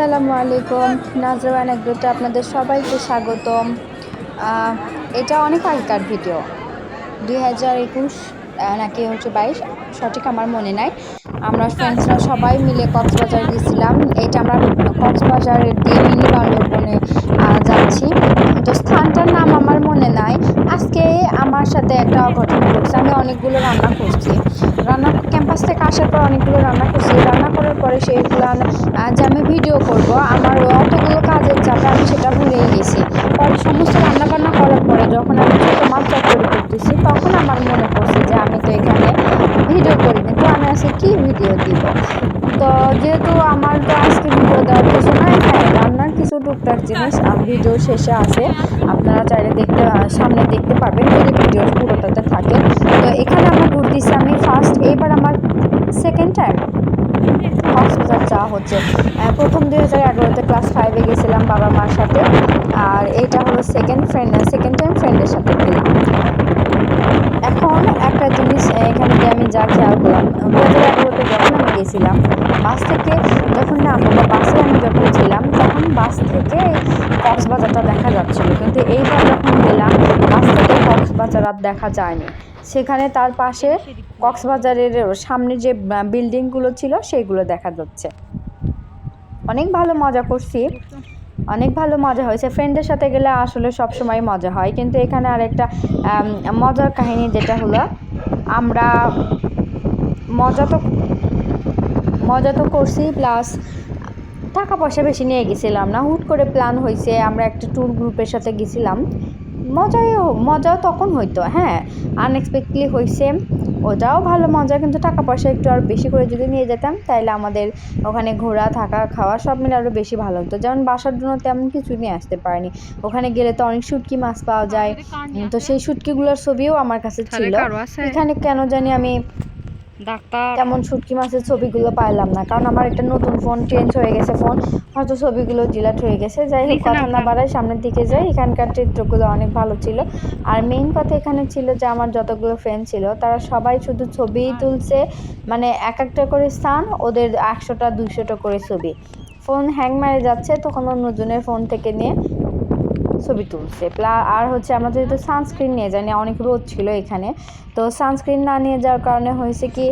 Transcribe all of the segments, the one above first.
আসসালামু আলাইকুম। নাজরা অ্যানেকডোটে আপনাদের সবাইকে স্বাগতম। এটা অনেক আগেকার ভিডিও, 2021 নাকি হচ্ছে 22, সঠিক আমার মনে নাই। আমরা ফ্রেন্ডসরা সবাই মিলে কক্সবাজার গেছিলাম। এইটা আমরা কক্সবাজারের দিয়ে মিনি বান্দরবনে যাচ্ছি। তো স্থানটার নাম আমার মনে নাই। আজকে আমার সাথে একটা অঘটন ঘটছে। আমি অনেকগুলো রান্না করছি। ক্যাম্পাস থেকে আসার পর অনেকগুলো রান্না করছি। রান্না করার পরে সেইগুলো যে আমি ভিডিও করব, আমার অতগুলো কাজের চাপে আমি সেটা ভুলেই গেছি। পরে সমস্ত রান্নাবান্না করার পরে যখন আমি ছোটো মাছ চচ্চড়ি করতেছি, তখন আমার মনে পড়ছে যে আমি তো এখানে ভিডিও করিনি। তো আমি আজকে কী ভিডিও দিব? তো যেহেতু আমার তো আজকে ভিডিও দেওয়ার কিছু নাই, হ্যাঁ রান্নার কিছু টুকটাক জিনিস ভিডিও শেষে আছে, আপনারা চাইলে সামনে দেখতে পারবেন যদি ভিডিও পুরোটাতে থাকে। তো এখানে আমরা ঘুরতেছি, আমি ফার্স্ট, এইবার আমার সেকেন্ড টাইম কক্সবাজার যাওয়া হচ্ছে। প্রথম 2011-তে ক্লাস 5-এ গেছিলাম বাবা মার সাথে, আর এটা হলো সেকেন্ড টাইম ফ্রেন্ডের সাথে গেলাম। এখন একটা জিনিস এখানে দিয়ে আমি যা খেয়াল করলাম, 2011-তে যখন আমি গেছিলাম বাস থেকে যখন নামবো বা বাসে আমি যখন ছিলাম তখন বাস থেকে কক্সবাজারটা দেখা যাচ্ছিল, কিন্তু এইবার যখন গেলাম বাস থেকে কক্সবাজার আর দেখা যায়নি। সেখানে তার পাশে কক্সবাজারের সামনে যে বিল্ডিংগুলো ছিল সেইগুলো দেখা যাচ্ছে। অনেক ভালো মজা করছি, অনেক ভালো মজা হয়েছে। ফ্রেন্ডের সাথে গেলে আসলে সবসময় মজা হয়, কিন্তু এখানে আরেকটা মজার কাহিনী যেটা হলো, আমরা মজা তো করছি, প্লাস টাকা পয়সা বেশি নিয়ে গেছিলাম না, হুট করে প্ল্যান হয়েছে, আমরা একটা ট্যুর গ্রুপের সাথে গেছিলাম। মজাও তখন হইতো, হ্যাঁ আনএক্সপেক্টলি হয়েছে, ওটাও ভালো মজা, কিন্তু টাকা পয়সা একটু আরও বেশি করে যদি নিয়ে যেতাম তাহলে আমাদের ওখানে ঘোরা থাকা খাওয়া সব মিলে আরও বেশি ভালো হতো। যেমন বাসার জন্য তেমন কিছু নিয়ে আসতে পারিনি, ওখানে গেলে তো অনেক শুটকি মাছ পাওয়া যায়, তো সেই শুটকিগুলোর ছবিও আমার কাছে ছিল। এখানে কেন জানি আমি তেমন শুটকি মাছের ছবিগুলো পাইলাম না, কারণ আমার একটা নতুন ফোন, চেঞ্জ হয়ে গেছে ফোন, হয়তো ছবিগুলো ডিলিট হয়ে গেছে। যাই হোক, কথা না বাড়ায় সামনের দিকে যাই। এখানকার চিত্রগুলো অনেক ভালো ছিল, আর মেইন কথা এখানে ছিল যে আমার যতগুলো ফ্রেন্ড ছিল তারা সবাই শুধু ছবিই তুলছে, মানে এক একটা করে স্থান, ওদের 100টা 200টা করে ছবি। ফোন হ্যাং মারে যাচ্ছে, তখন অন্যজনের ফোন থেকে নিয়ে ছবি তুলছে। আর হচ্ছে আমরা যেহেতু সানস্ক্রিন নিয়ে যাই না, অনেক রোদ ছিল এখানে, তো সানস্ক্রিন না নিয়ে যাওয়ার কারণে হয়েছে কি,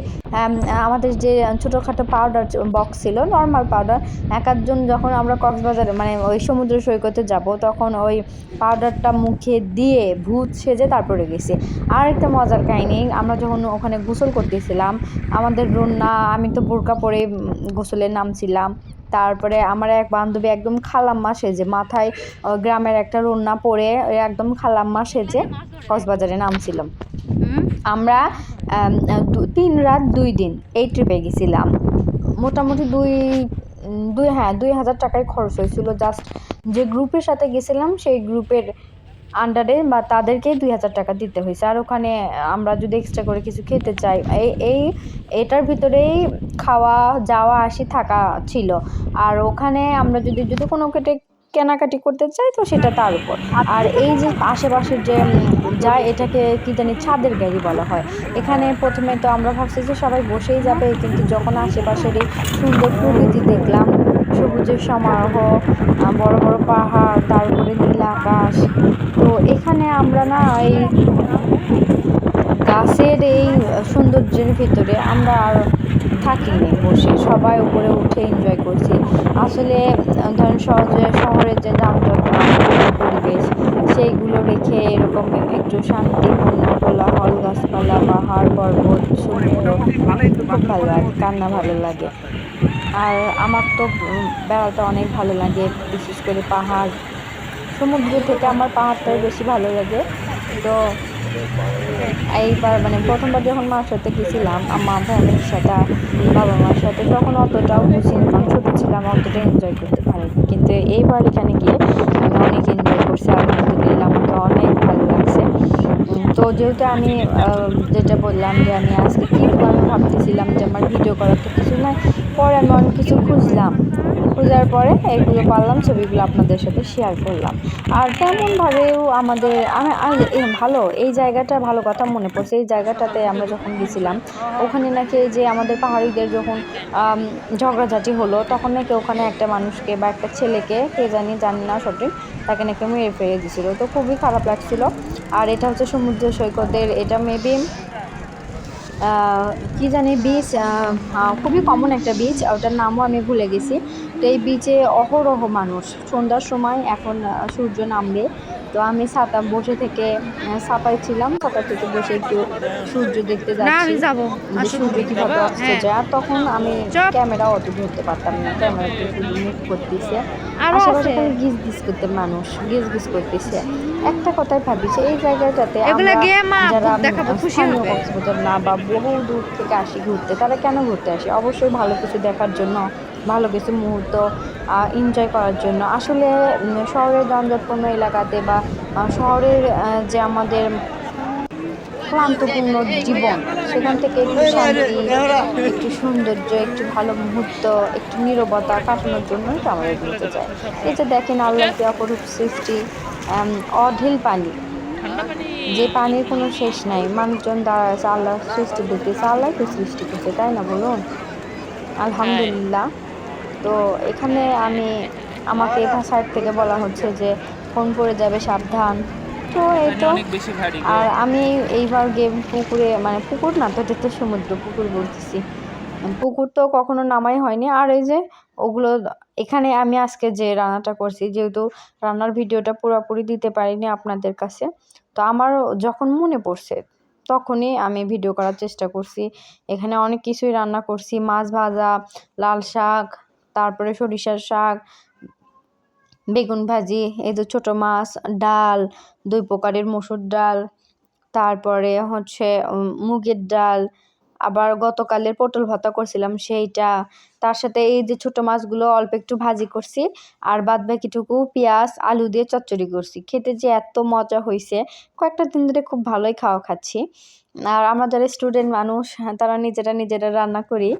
আমাদের যে ছোটোখাটো পাউডার বক্স ছিল, নর্মাল পাউডার, এক একজন যখন আমরা কক্সবাজারে মানে ওই সমুদ্র সৈকতে যাব তখন ওই পাউডারটা মুখে দিয়ে ভূত সেজে তারপরে গেছি। আর একটা মজার কাহিনী, আমরা যখন ওখানে গোসল করতেছিলাম, আমাদের রুন্না, আমি তো বোরকা পরে গোসলের নামছিলাম, তারপরে আমার এক বান্ধবী একদম খালাম্মা সেজে, মাথায় গ্রামের একটা রুন্না পরে একদম খালাম্মা সেজে কক্সবাজারে নামছিলাম। আমরা 3 রাত 2 দিন এই ট্রিপে গেছিলাম। মোটামুটি 2,000 টাকায় খরচ হয়েছিল। জাস্ট যে গ্রুপের সাথে গেছিলাম সেই গ্রুপের আন্ডারে বা তাদেরকেই 2,000 টাকা দিতে হয়েছে। আর ওখানে আমরা যদি এক্সট্রা করে কিছু খেতে চাই, এটার ভিতরেই খাওয়া যাওয়া আসি থাকা ছিল। আর ওখানে আমরা যদি কোনো কেনাকাটি করতে চাই তো সেটা তার উপর। আর এই যে আশেপাশের যে যায়, এটাকে কি জানি ছাদের গাড়ি বলা হয়। এখানে প্রথমে তো আমরা ভাবছি যে সবাই বসেই যাবে, কিন্তু যখন আশেপাশের এই সুন্দর প্রকৃতি দেখলাম, সবুজের সমারোহ, বড় বড় পাহাড়, তার উপরে নীল আকাশ, তো এখানে আমরা না এই গাছের এই সৌন্দর্যের ভিতরে আমরা আর থাকিনি বসে, সবাই উপরে উঠে এনজয় করছি। আসলে ধরেন শহরের যে যানজট পরিবেশ, সেইগুলো রেখে এরকম একটু শান্তিপূর্ণ কোলাহল, গাছপালা, পাহাড় পর্বত, সমুদ্র, খুব ভালো লাগে, কান্না ভালো লাগে। আর আমার তো বেড়াতে অনেক ভালো লাগে, বিশেষ করে পাহাড়, সমুদ্র থেকে আমার পাহাড়টাই বেশি ভালো লাগে। তো এইবার মানে প্রথমবার যখন মার সাথে গেছিলাম, আমার ফ্যামিলির সাথে, বাবা মার সাথে, তখন অতটাও বুঝিনি, কারণ ছোটো ছিলাম, অতটা এনজয় করতে পারিনি। কিন্তু এইবার এখানে গিয়ে আমি অনেক এনজয় করছি, আলহামদুলিল্লাহ, আমার তো অনেক ভালো লাগছে। তো যেহেতু আমি যেটা বললাম যে আমি আজকে কী আমি ভাবতেছিলাম যে আমার ভিডিও করার তো কিছু নাই, পরে আমি অনেক কিছু খুঁজলাম, খোঁজার পরে এগুলো পারলাম, ছবিগুলো আপনাদের সাথে শেয়ার করলাম। আর তেমনভাবেও আমাদের ভালো এই জায়গাটা, ভালো কথা মনে পড়ছে, এই জায়গাটাতে আমরা যখন গেছিলাম ওখানে নাকি এই যে আমাদের পাহাড়িদের যখন ঝগড়াঝাটি হলো তখন নাকি ওখানে একটা মানুষকে বা একটা ছেলেকে, কে জানি না সঠিক, তাকে নাকি মেরে ফেলে দিছিল। তো খুবই খারাপ লাগছিল। আর এটা হচ্ছে সমুদ্র সৈকতের, এটা মেবি কি জানি বিচ, খুবই কমন একটা বিচ, ওটার নামও আমি ভুলে গেছি। তো এই বিচে অহরহ মানুষ সন্ধ্যার সময়, এখন সূর্য নামবে। তো আমি বসে থেকে ছাতায় ছিলাম, ছাতা থেকে বসে একটু সূর্য দেখতে যাচ্ছি যে সূর্য কীভাবে অস্ত যায়। আর তখন আমি ক্যামেরা অত ধরতে পারতাম না, ক্যামেরাতে শুধু মুভ করতেছে, আশেপাশে খালি গিজ গিজ করতে মানুষ গিজ গিজ করতেছে। একটা কথাই ভাবিছে এই জায়গাটাতে আমরা যারা স্থানীয় কক্সবাজার না বা বহু দূর থেকে আসি ঘুরতে, তারা কেন ঘুরতে আসে? অবশ্যই ভালো কিছু দেখার জন্য, ভালো কিছু মুহূর্ত এনজয় করার জন্য। আসলে শহরের যানজটপূর্ণ এলাকাতে বা শহরের যে আমাদের ক্লান্তপূর্ণ জীবন, সেখান থেকে একটু শান্তি, একটু সৌন্দর্য, একটু ভালো মুহূর্ত, একটু নীরবতা কাটানোর জন্যই তো আমরা ঘুরতে চাই। এই যে দেখেন আল্লাহর কি অপরূপ সৃষ্টি, অঢেল পানি, যে পানির কোনো শেষ নাই। মানুষজন দাঁড়ায় আছে, আল্লাহর সৃষ্টি দেখতেছে, আল্লাহ তো সৃষ্টি করছে, তাই না বলুন? আলহামদুলিল্লাহ। তো এখানে আমাকে সাইড থেকে বলা হচ্ছে যে ফোন পড়ে যাবে, সাবধান। তো এই তো। আর আমি এইবার পুকুরে, মানে পুকুর না তো, এটা তো সমুদ্র, পুকুর বলতেছি, পুকুর তো কখনো নামাই হয়নি। আর এই যে ওগুলো, এখানে আমি আজকে যে রান্নাটা করছি, যেহেতু রান্নার ভিডিওটা পুরোপুরি দিতে পারিনি আপনাদের কাছে, তো আমার যখন মনে পড়ছে তখনই আমি ভিডিও করার চেষ্টা করছি। এখানে অনেক কিছুই রান্না করছি, মাছ ভাজা, লাল শাক, তারপরে সরিষার শাক, বেগুন ভাজি, এই যে ছোটো মাছ, ডাল, 2 প্রকারের মসুর ডাল, তারপরে হচ্ছে মুগের ডাল, আবার গতকালের পটল ভর্তা করছিলাম সেইটা, তার সাথে এই যে ছোটো মাছগুলো অল্প একটু ভাজি করছি, আর বাদ বাকিটুকু পেঁয়াজ আলু দিয়ে চচ্চড়ি করছি। খেতে যে এত মজা হয়েছে, কয়েকটা দিন ধরে খুব ভালোই খাচ্ছি। আর আমরা যারা স্টুডেন্ট মানুষ, তারা নিজেরা রান্না করি,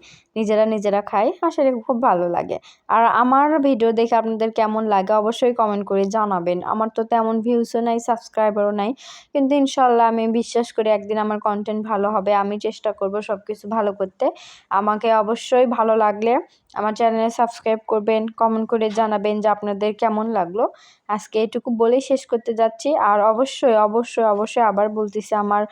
নিজেরা খাই, আসলে খুব ভালো লাগে। আর আমার ভিডিও দেখে আপনাদের কেমন লাগে অবশ্যই কমেন্ট করে জানাবেন। আমার তো তেমন ভিউসও নাই, সাবস্ক্রাইবারও নাই, কিন্তু ইনশাল্লাহ আমি বিশ্বাস করি একদিন আমার কন্টেন্ট ভালো হবে। আমি চেষ্টা করব সব কিছু ভালো করতে। আমাকে অবশ্যই ভালো লাগলে আমার চ্যানেলে সাবস্ক্রাইব করবেন, কমেন্ট করে জানাবেন যে আপনাদের কেমন লাগলো। আজকে এটুকু বলেই শেষ করতে যাচ্ছি। আর অবশ্যই আবার বলতেছি, আমার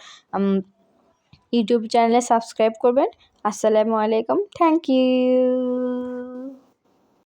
ইউটিউব চ্যানেলে সাবস্ক্রাইব করবেন। আসসালামু আলাইকুম, থ্যাংক ইউ।